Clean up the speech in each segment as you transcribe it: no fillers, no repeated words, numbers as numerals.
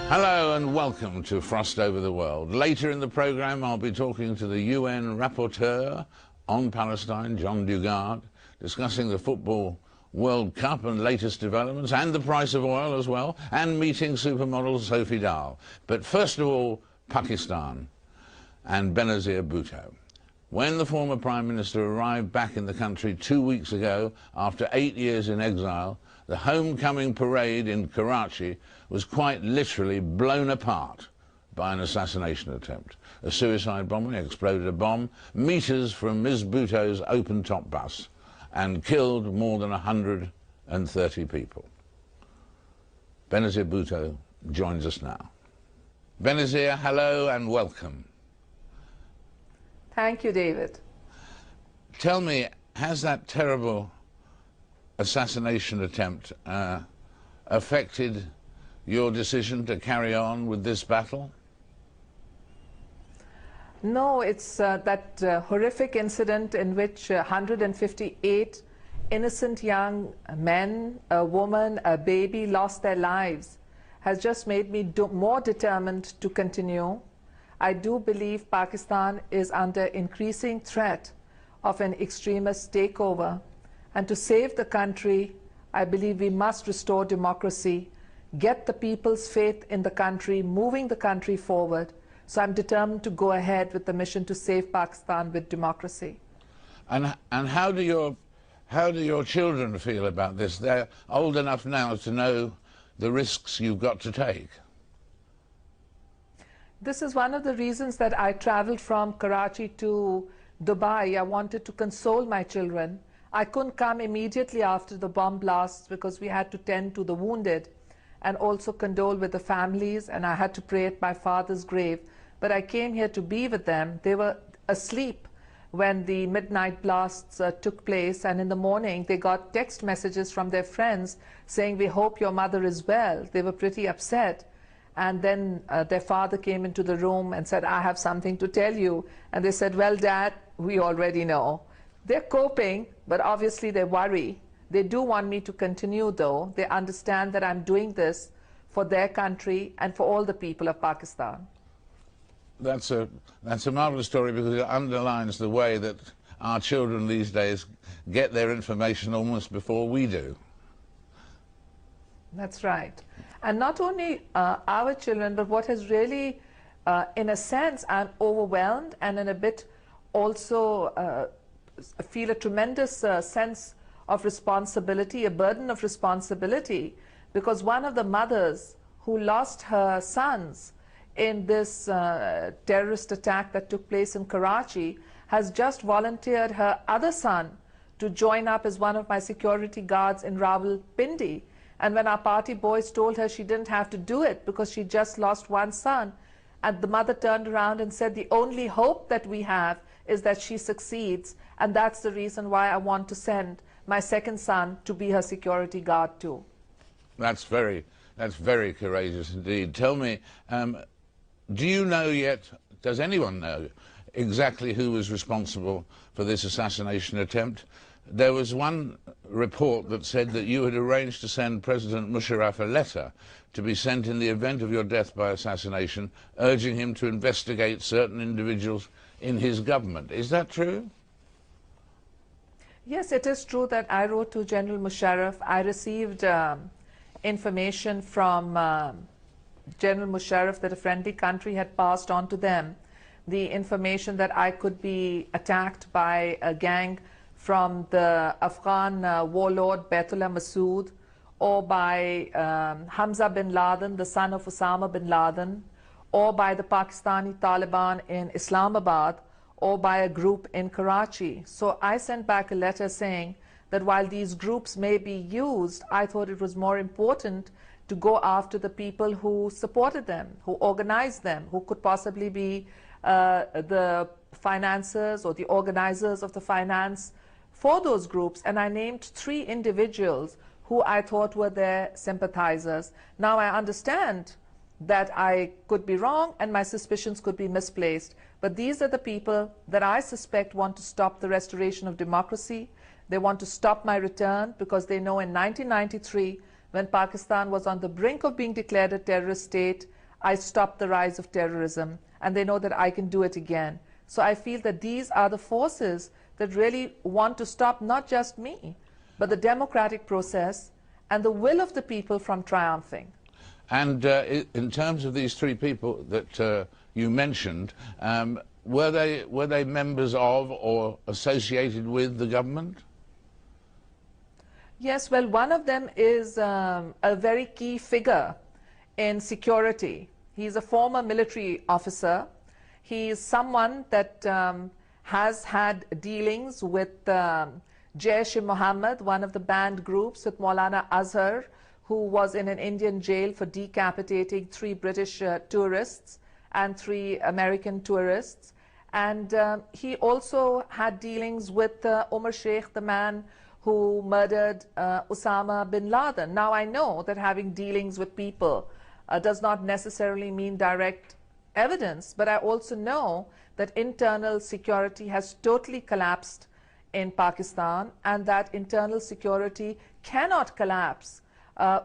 Hello and welcome to Frost Over the World. Later in the programme I'll be talking to the UN Rapporteur on Palestine, John Dugard, discussing the Football World Cup and latest developments, and the price of oil as well, and meeting supermodel Sophie Dahl. But first of all, Pakistan and Benazir Bhutto. When the former Prime Minister arrived back in the country 2 weeks ago, after 8 years in exile, the homecoming parade in Karachi was quite literally blown apart by an assassination attempt. A suicide bomber exploded a bomb meters from Ms. Bhutto's open-top bus and killed more than 130 people. Benazir Bhutto joins us now. Benazir, hello and welcome. Thank you, David. Tell me, has that terrible assassination attempt affected your decision to carry on with this battle? No, it's that horrific incident in which 158 innocent young men, a woman, a baby lost their lives has just made me more determined to continue. I do believe Pakistan is under increasing threat of an extremist takeover. And to save the country, I believe we must restore democracy, get the people's faith in the country, moving the country forward. So I'm determined to go ahead with the mission to save Pakistan with democracy. And how do your children feel about this? They're old enough now to know the risks you've got to take. This is one of the reasons that I traveled from Karachi to Dubai. I wanted to console my children. I couldn't come immediately after the bomb blasts because we had to tend to the wounded and also condole with the families, and I had to pray at my father's grave. But I came here to be with them. They were asleep when the midnight blasts took place, and in the morning they got text messages from their friends saying, "We hope your mother is well." They were pretty upset. And then their father came into the room and said, "I have something to tell you." And they said, "Well, Dad, we already know." They're coping, but obviously they worry. They do want me to continue, though. They understand that I'm doing this for their country and for all the people of Pakistan. That's a marvelous story, because it underlines the way that our children these days get their information almost before we do. That's right. And not only our children, but what has really, in a sense, I'm overwhelmed and in a bit also feel a tremendous sense of responsibility, a burden of responsibility, because one of the mothers who lost her sons in this terrorist attack that took place in Karachi has just volunteered her other son to join up as one of my security guards in Rawalpindi. And when our party boys told her she didn't have to do it because she just lost one son, and the mother turned around and said, "The only hope that we have is that she succeeds, and that's the reason why I want to send my second son to be her security guard too." That's very courageous indeed. Tell me, do you know yet, does anyone know exactly who was responsible for this assassination attempt? There was one report that said that you had arranged to send President Musharraf a letter to be sent in the event of your death by assassination, urging him to investigate certain individuals in his government. Is that true? Yes, it is true that I wrote to General Musharraf. I received information from General Musharraf that a friendly country had passed on to them the information that I could be attacked by a gang from the Afghan warlord Baitullah Masood, or by Hamza bin Laden, the son of Osama bin Laden, or by the Pakistani Taliban in Islamabad, or by a group in Karachi. So I sent back a letter saying that while these groups may be used, I thought it was more important to go after the people who supported them, who organized them, who could possibly be the financiers or the organizers of the finance for those groups. And I named 3 individuals who I thought were their sympathizers. Now I understand that I could be wrong and my suspicions could be misplaced, but these are the people that I suspect want to stop the restoration of democracy. They want to stop my return because they know in 1993, when Pakistan was on the brink of being declared a terrorist state, I stopped the rise of terrorism, and they know that I can do it again. So I feel that these are the forces that really want to stop not just me, but the democratic process and the will of the people from triumphing. And in terms of these three people that you mentioned, were they members of or associated with the government? Yes, well, one of them is a very key figure in security. He's a former military officer. He is someone that has had dealings with Jaish-e-Mohammed, one of the banned groups, with Maulana Azhar, who was in an Indian jail for decapitating 3 British tourists and 3 American tourists. And he also had dealings with Omar Sheikh, the man who murdered Osama Bin Laden. Now, I know that having dealings with people does not necessarily mean direct evidence, but I also know that internal security has totally collapsed in Pakistan, and that internal security cannot collapse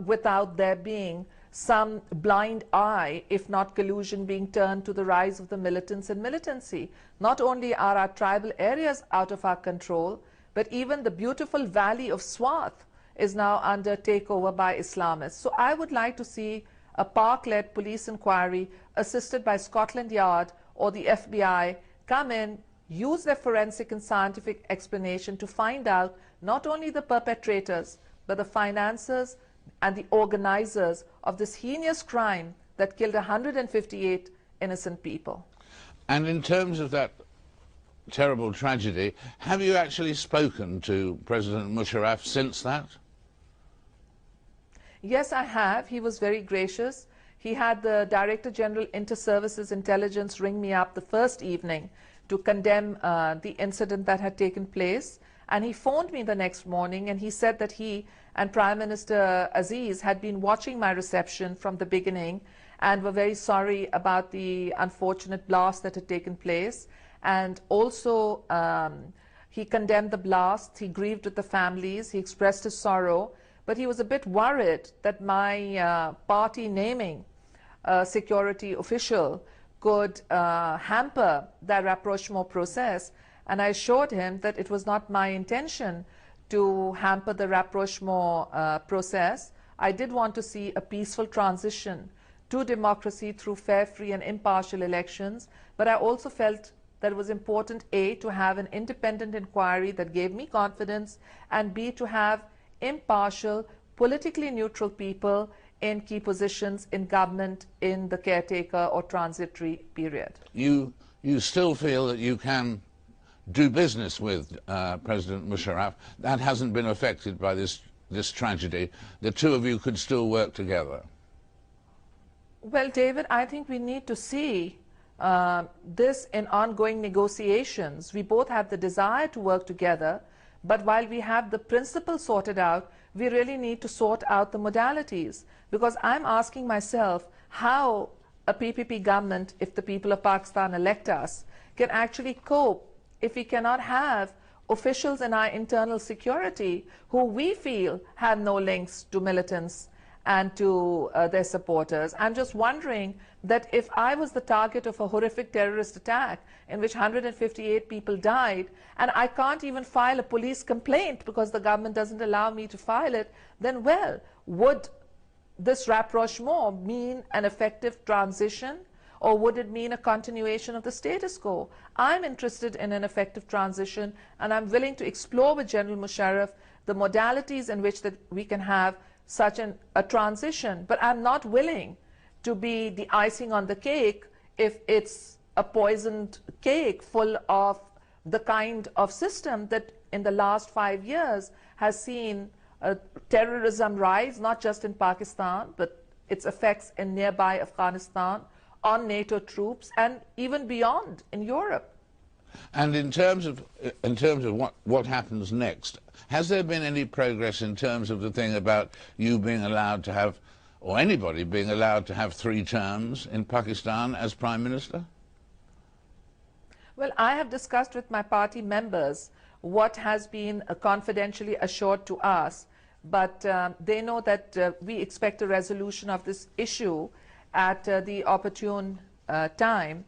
without there being some blind eye, if not collusion, being turned to the rise of the militants and militancy. Not only are our tribal areas out of our control, but even the beautiful valley of Swat is now under takeover by Islamists. So I would like to see a Pak-led police inquiry assisted by Scotland Yard or the FBI come in, use their forensic and scientific explanation to find out not only the perpetrators, but the financiers and the organizers of this heinous crime that killed 158 innocent people. And in terms of that terrible tragedy, have you actually spoken to President Musharraf since that? Yes, I have. He was very gracious. He had the Director General Inter-Services Intelligence ring me up the first evening to condemn the incident that had taken place. And he phoned me the next morning, and he said that he and Prime Minister Aziz had been watching my reception from the beginning and were very sorry about the unfortunate blast that had taken place. And also, he condemned the blast, he grieved with the families, he expressed his sorrow, but he was a bit worried that my party naming a security official could hamper that rapprochement process. And I assured him that it was not my intention to hamper the rapprochement process. I did want to see a peaceful transition to democracy through fair, free, and impartial elections. But I also felt that it was important, A, to have an independent inquiry that gave me confidence, and B, to have impartial, politically neutral people in key positions in government in the caretaker or transitory period. You still feel that you can do business with President Musharraf? That hasn't been affected by this tragedy. The two of you could still work together? Well, David, I think we need to see this in ongoing negotiations. We both have the desire to work together, but while we have the principle sorted out, we really need to sort out the modalities. Because I'm asking myself how a PPP government, if the people of Pakistan elect us, can actually cope if we cannot have officials in our internal security who we feel have no links to militants and to their supporters. I'm just wondering that if I was the target of a horrific terrorist attack in which 158 people died, and I can't even file a police complaint because the government doesn't allow me to file it, then, well, would this rapprochement mean an effective transition, or would it mean a continuation of the status quo? I'm interested in an effective transition, and I'm willing to explore with General Musharraf the modalities in which that we can have such a transition. But I'm not willing to be the icing on the cake if it's a poisoned cake full of the kind of system that in the last 5 years has seen terrorism rise, not just in Pakistan, but its effects in nearby Afghanistan, on NATO troops, and even beyond in Europe. And in terms of what happens next, has there been any progress in terms of the thing about you being allowed to have, or anybody being allowed to have 3 terms in Pakistan as Prime Minister? Well, I have discussed with my party members what has been confidentially assured to us, but they know that we expect a resolution of this issue at the opportune time.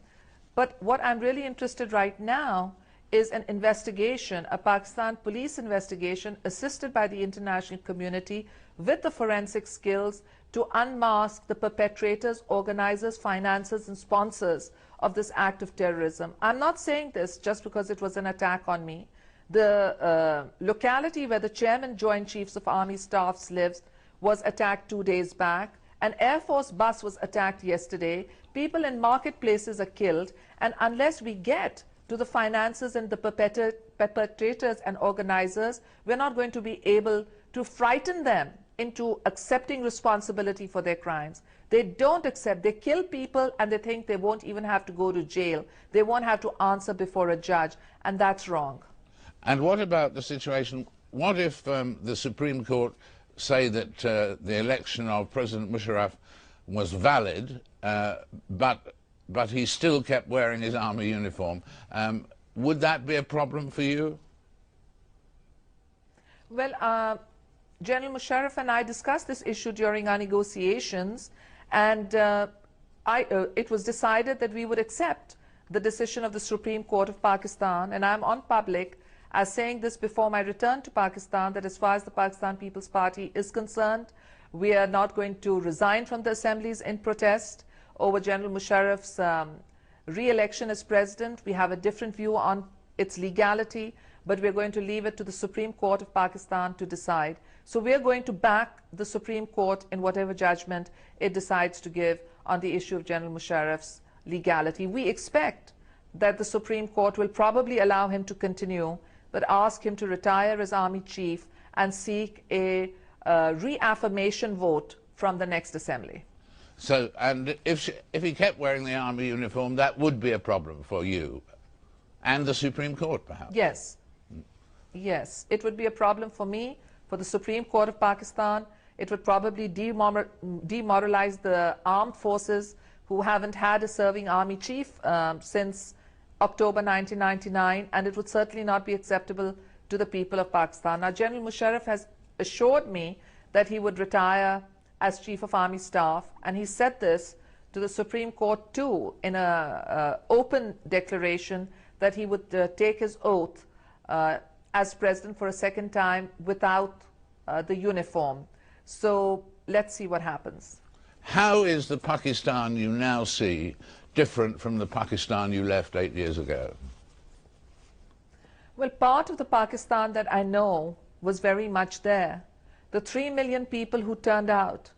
But what I'm really interested right now is an investigation, a Pakistan police investigation assisted by the international community with the forensic skills to unmask the perpetrators, organizers, financiers, and sponsors of this act of terrorism. I'm not saying this just because it was an attack on me. The locality where the chairman Joint Chiefs of Army Staffs lives was attacked 2 days back. An Air Force bus was attacked yesterday. People in marketplaces are killed. And unless we get to the financiers and the perpetrators and organizers, we're not going to be able to frighten them into accepting responsibility for their crimes. They don't accept. They kill people and they think they won't even have to go to jail. They won't have to answer before a judge, and that's wrong. And what about the situation, what if the Supreme Court say that the election of President Musharraf was valid, but he still kept wearing his army uniform? Would that be a problem for you? Well, General Musharraf and I discussed this issue during our negotiations, and it was decided that we would accept the decision of the Supreme Court of Pakistan, and I'm on public as saying this before my return to Pakistan, that as far as the Pakistan People's Party is concerned, we are not going to resign from the assemblies in protest over General Musharraf's re-election as president. We have a different view on its legality, but we're going to leave it to the Supreme Court of Pakistan to decide. So we're going to back the Supreme Court in whatever judgment it decides to give on the issue of General Musharraf's legality. We expect that the Supreme Court will probably allow him to continue, but ask him to retire as Army Chief and seek a reaffirmation vote from the next assembly. So, and if he kept wearing the army uniform, that would be a problem for you and the Supreme Court, perhaps? Yes. Yes, it would be a problem for me, for the Supreme Court of Pakistan. It would probably demoralize the armed forces who haven't had a serving army chief since October 1999, and it would certainly not be acceptable to the people of Pakistan. Now, General Musharraf has assured me that he would retire as Chief of Army Staff, and he said this to the Supreme Court too in an open declaration that he would take his oath as president for a second time without the uniform. So let's see what happens. How is the Pakistan you now see different from the Pakistan you left 8 years ago? Well, part of the Pakistan that I know was very much there. The 3 million people who turned out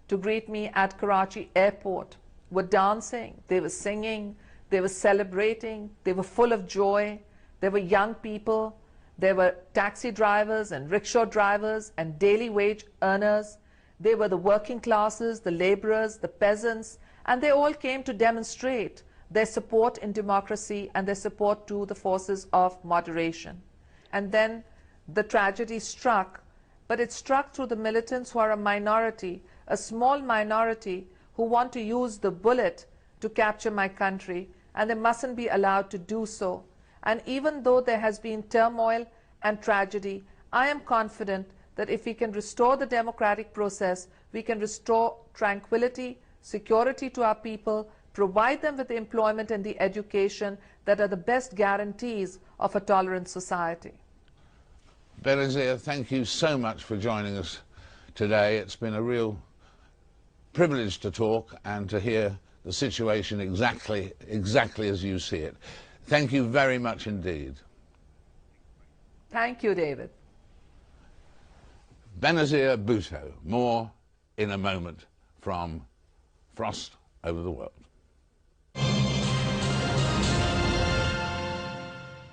to greet me at Karachi airport were dancing, they were singing, they were celebrating, they were full of joy. There were young people, there were taxi drivers and rickshaw drivers and daily wage earners. They were the working classes, the laborers, the peasants, and they all came to demonstrate their support in democracy and their support to the forces of moderation. And then the tragedy struck, but it struck through the militants who are a minority, a small minority who want to use the bullet to capture my country, and they mustn't be allowed to do so. And even though there has been turmoil and tragedy, I am confident that if we can restore the democratic process, we can restore tranquility, security to our people, provide them with the employment and the education that are the best guarantees of a tolerant society. Benazir, thank you so much for joining us today. It's been a real privilege to talk and to hear the situation exactly as you see it. Thank you very much indeed. Thank you, David. Benazir Bhutto. More in a moment from Frost Over the World.